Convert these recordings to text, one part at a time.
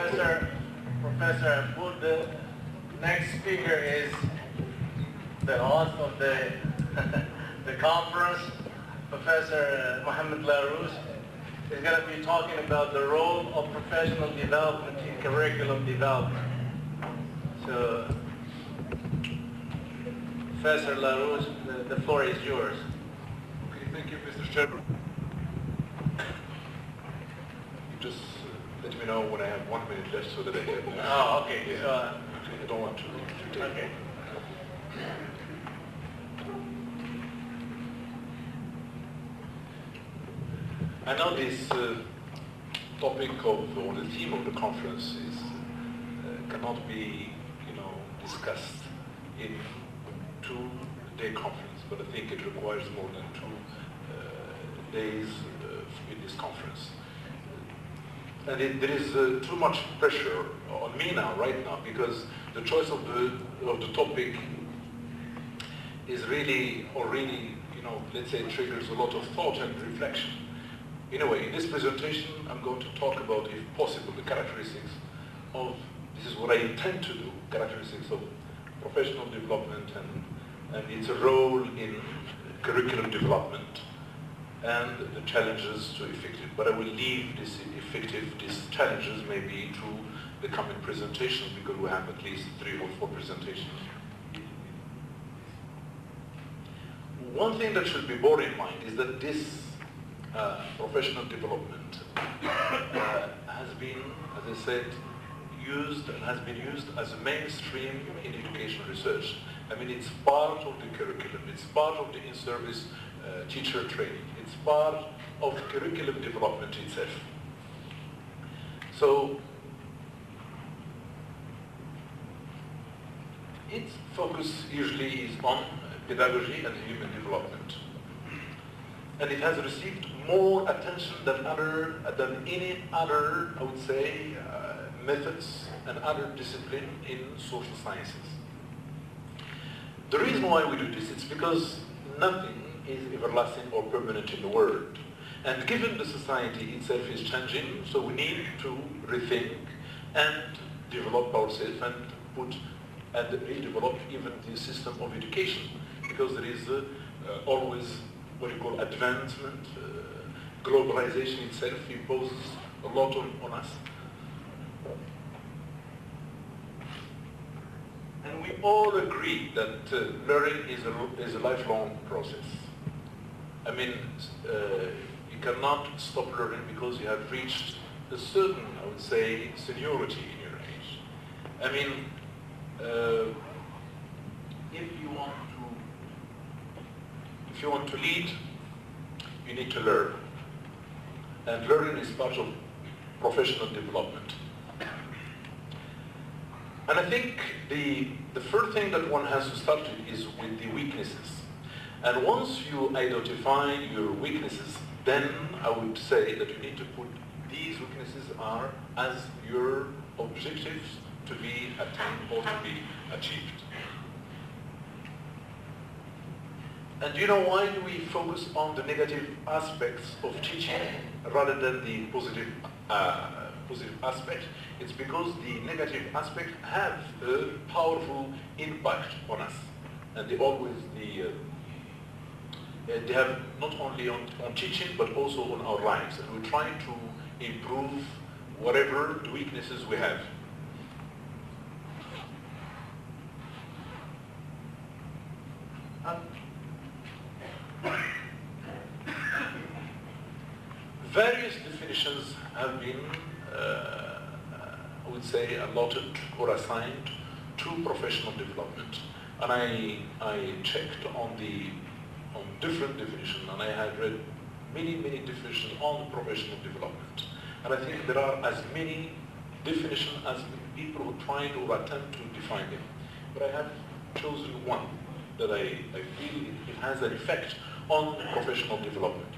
Professor Abud. The next speaker is the host of the the conference, Professor Mohammed Larouz. He's going to be talking about the role of professional development in curriculum development. So, Professor Larouz, the floor is yours. Okay, thank you, Mr. Chairman. Just let me know when I have 1 minute left so that I can... Oh, okay. Yeah, So, I don't want to take... okay. I know this topic of, or the theme of the conference is cannot be, discussed in 2-day conference, but I think it requires more than 2 days in this conference. And there is too much pressure on me now, right now, because the choice of the topic is really already, let's say, triggers a lot of thought and reflection. In a way, in this presentation, I'm going to talk about, if possible, the characteristics of, this is what I intend to do, characteristics of professional development and its role in curriculum development and the challenges to effective. But I will leave these challenges maybe to the coming presentations, because we have at least 3 or 4 presentations. One thing that should be borne in mind is that this professional development has been, as I said, used and has been used as a mainstream in education research. I mean, it's part of the curriculum, it's part of the in-service teacher training, it's part of curriculum development itself. So, its focus usually is on pedagogy and human development. And it has received more attention than any other, I would say, methods and other discipline in social sciences. The reason why we do this is because nothing is everlasting or permanent in the world. And given the society itself is changing, so we need to rethink and develop ourselves and redevelop even the system of education, because there is always what you call advancement. Globalization itself imposes a lot on us. And we all agree that learning is a lifelong process. I mean, you cannot stop learning because you have reached a certain, I would say, seniority in your age. I mean, if you want to lead, you need to learn. And learning is part of professional development. And I think the first thing that one has to start with is with the weaknesses. And once you identify your weaknesses, then I would say that you need to put these weaknesses are as your objectives to be attained or to be achieved. And do you know why do we focus on the negative aspects of teaching rather than the positive aspect? It's because the negative aspects have a powerful impact on us, and they have not only on teaching but also on our lives. And we're trying to improve whatever the weaknesses we have. Various definitions have been, I would say, allotted or assigned to professional development, and I checked on different definitions, and I had read many definitions on professional development, and I think there are as many definitions as people who try or attempt to define them, but I have chosen one that I feel it has an effect on professional development.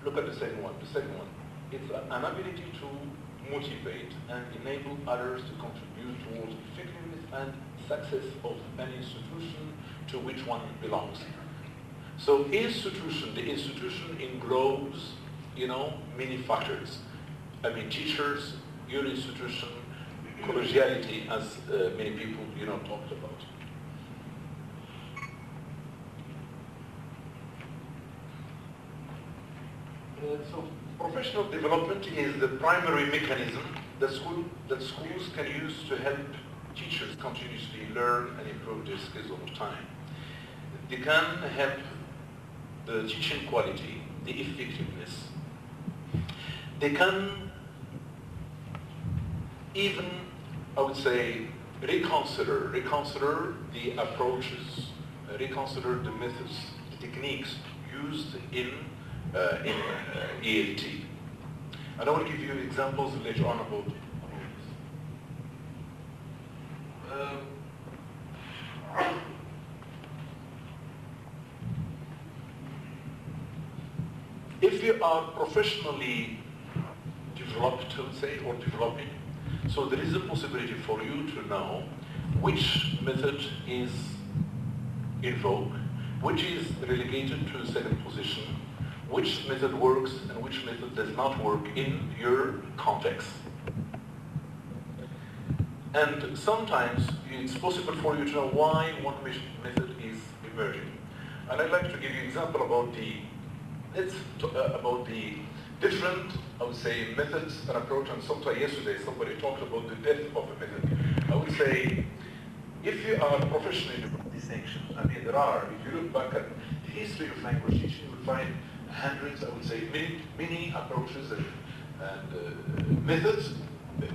Look at the second one. The second one, it's an ability to motivate and enable others to contribute towards effectiveness and success of an institution to which one belongs. So the institution englobes, many factors. teachers, your institution, collegiality, as many people, talked about. So professional development is the primary mechanism that schools can use to help teachers continuously learn and improve their skills over time. They can help the teaching quality, the effectiveness. They can even, I would say, reconsider the approaches, reconsider the methods, the techniques used in ELT. And I will give you examples later on about this. If you are professionally developed, I would say, or developing, so there is a possibility for you to know which method is in vogue, which is relegated to a second position, which method works and which method does not work in your context. And sometimes it's possible for you to know why one method is emerging. And I'd like to give you an example about about the different, I would say, methods and approach. And sometime yesterday somebody talked about the death of a method. I would say, if you are professionally in distinction, there are, if you look back at the history of language teaching, you will find hundreds, I would say, many approaches and methods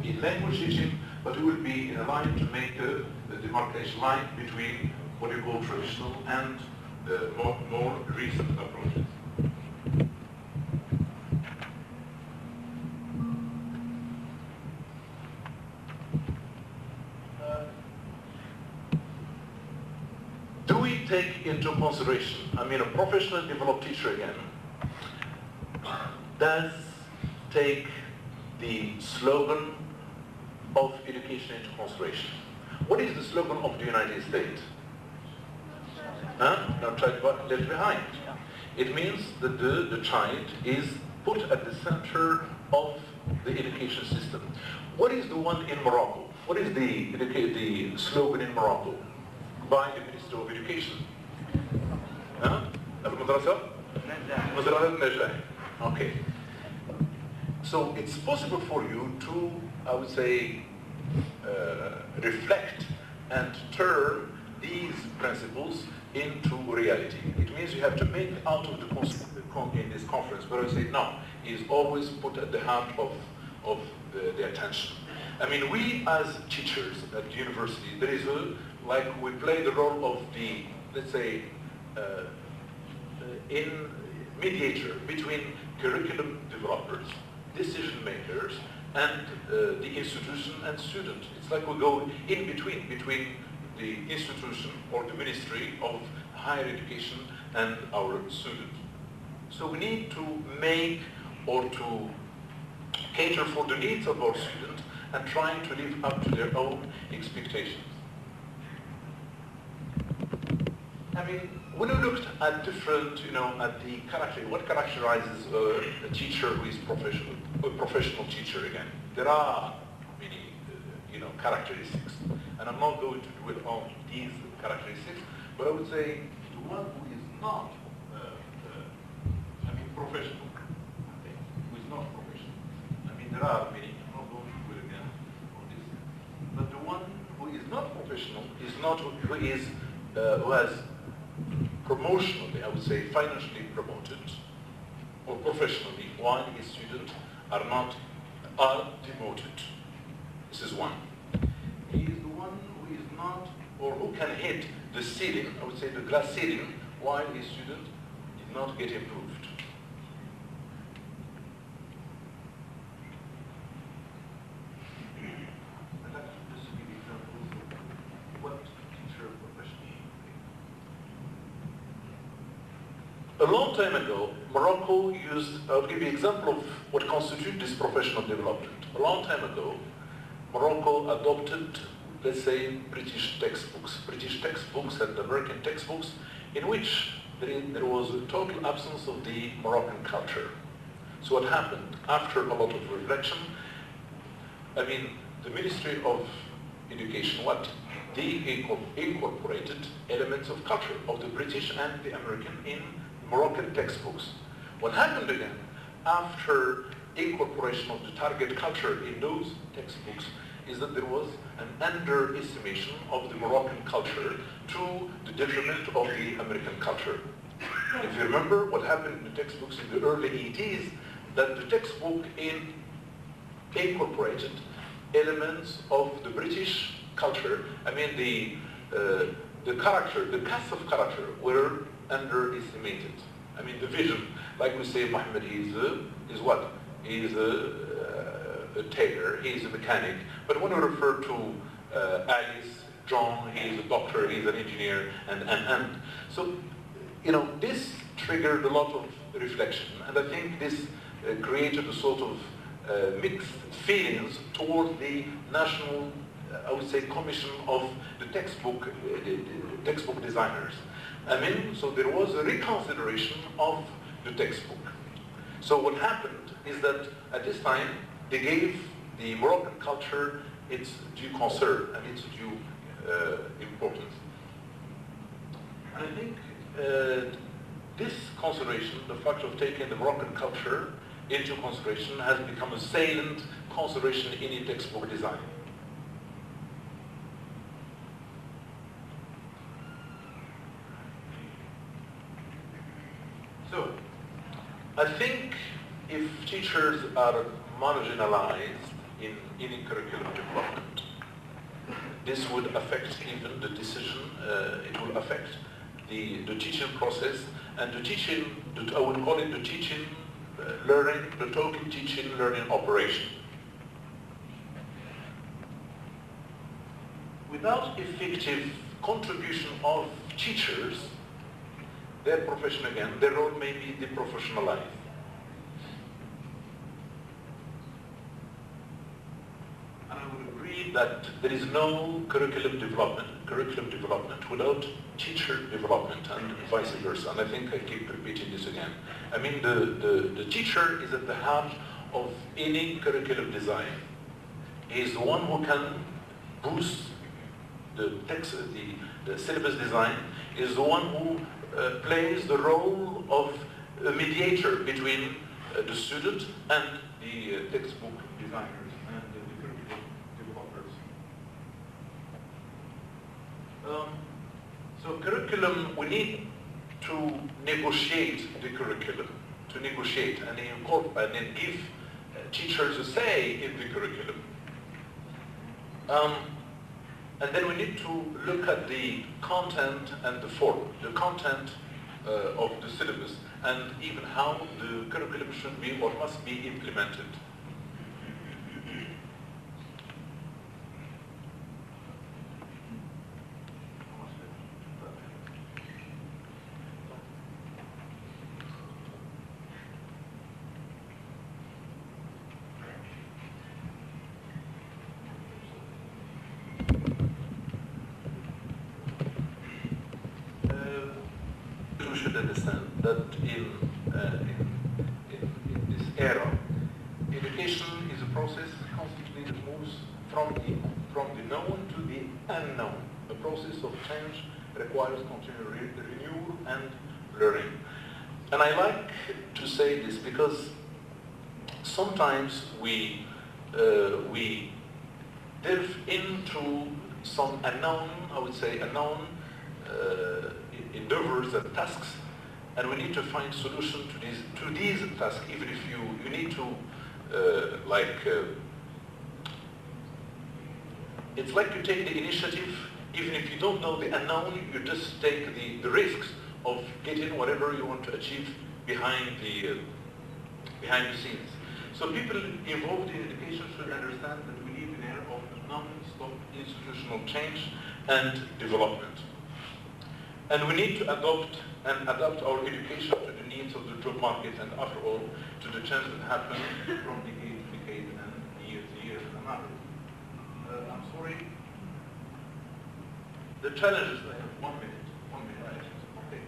in language teaching, but it will be in a line to make the demarcation line between what you call traditional and more recent approaches. Do we take into consideration, a professionally developed teacher again, does take the slogan of education into consideration. What is the slogan of the United States? No child left behind. It means that the child is put at the center of the education system. What is the one in Morocco? What is the slogan in Morocco by the Minister of Education? Okay. So it's possible for you to, I would say, reflect and turn these principles into reality. It means you have to make out of in this conference, but I say no, is always put at the heart of the attention. We as teachers at the university, there is we play the role of the, let's say, in mediator between curriculum developers, decision makers, and the institution and student. It's like we go in between the institution or the Ministry of Higher Education and our student. So we need to make or to cater for the needs of our students and trying to live up to their own expectations. When we looked at different, at the character, what characterizes a teacher who is a professional teacher again? There are many, characteristics, and I'm not going to dwell on these characteristics, but I would say the one who is not, professional, who is not professional. There are many. I'm not going to dwell again on this, but the one who is not professional is not who has promotionally, I would say, financially promoted, or professionally, while his students are demoted. This is one. He is the one who is not, or who can hit the ceiling, I would say the glass ceiling, while his student did not get improved. I'd like to just give examples of what teacher professionally. A long time ago, Morocco used, I'll give you an example of what constitutes this professional development. A long time ago, Morocco adopted, let's say, British textbooks and American textbooks, in which there was a total absence of the Moroccan culture. So what happened? After a lot of reflection, I mean, the Ministry of Education, what? They incorporated elements of culture, of the British and the American in Moroccan textbooks. What happened again, after incorporation of the target culture in those textbooks, is that there was an underestimation of the Moroccan culture to the detriment of the American culture. If you remember what happened in the textbooks in the early 80s, that the textbook incorporated elements of the British culture. I mean, the character, the cast of character were underestimated. I mean, the vision, like we say, Mohammed is what? He is a tailor, he is a mechanic. But when we refer to Alice, John, he is a doctor, he is an engineer, and. So, you know, this triggered a lot of reflection, and I think this created a sort of mixed feelings toward the national, I would say, commission of the textbook designers. I mean, so there was a reconsideration of the textbook. So what happened is that at this time, they gave the Moroccan culture its due concern and its due importance. And I think this consideration, the fact of taking the Moroccan culture into consideration, has become a salient consideration in any textbook design. So, I think if teachers are marginalized in any curriculum development, this would affect even the decision, it will affect the teaching process, and the teaching, I would call it the teaching, learning, the total teaching, learning operation. Without effective contribution of teachers, their profession again, their role may be deprofessionalized. And I would agree that there is no curriculum development without teacher development, and vice versa. And I think I keep repeating this again. I mean, the teacher is at the heart of any curriculum design. He is the one who can boost the text, the syllabus design, is the one who plays the role of a mediator between the student and the textbook designers and the curriculum developers. So curriculum, we need to negotiate the curriculum, to negotiate and incorporate and then give teachers a say in the curriculum. And then we need to look at the content and the form, the content of the syllabus, and even how the curriculum should be or must be implemented. We should understand that in this era, education is a process constantly that moves from the known to the unknown. The process of change requires continual renewal and learning. And I like to say this because sometimes we delve into some unknown, I would say, unknown endeavors and tasks, and we need to find solution to these tasks. Even if you need to it's like you take the initiative. Even if you don't know the unknown, you just take the risks of getting whatever you want to achieve behind the scenes. So people involved in education should understand that we live in an era of non-stop institutional change and development. And we need to adapt our education to the needs of the job market and, after all, to the change that happen from decade to decade and year to year and another. I'm sorry. The challenges, I have 1 minute, right? Okay.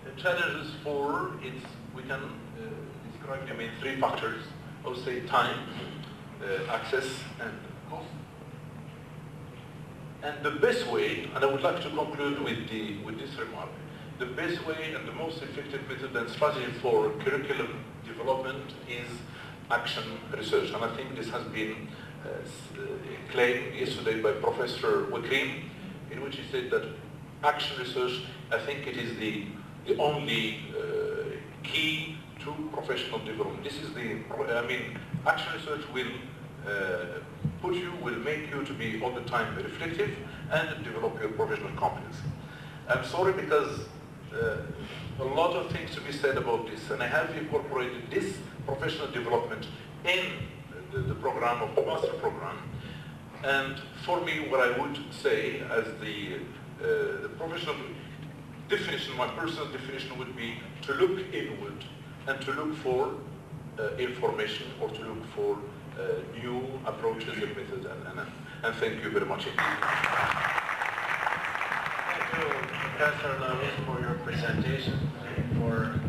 The challenges for we can discuss described them in three factors. I would say time, access, and cost. And the best way, and I would like to conclude with this remark, the best way and the most effective method and strategy for curriculum development is action research. And I think this has been claimed yesterday by Professor Wakrim, in which he said that action research, I think it is the only key to professional development. This is action research will will make you to be all the time reflective and develop your professional competence. I'm sorry because a lot of things to be said about this, and I have incorporated this professional development in the program of the master program. And for me, what I would say as the professional definition, my personal definition would be to look inward and to look for information or to look for new approaches and methods. And thank you very much indeed. Thank you, Professor Larouz, for your presentation and for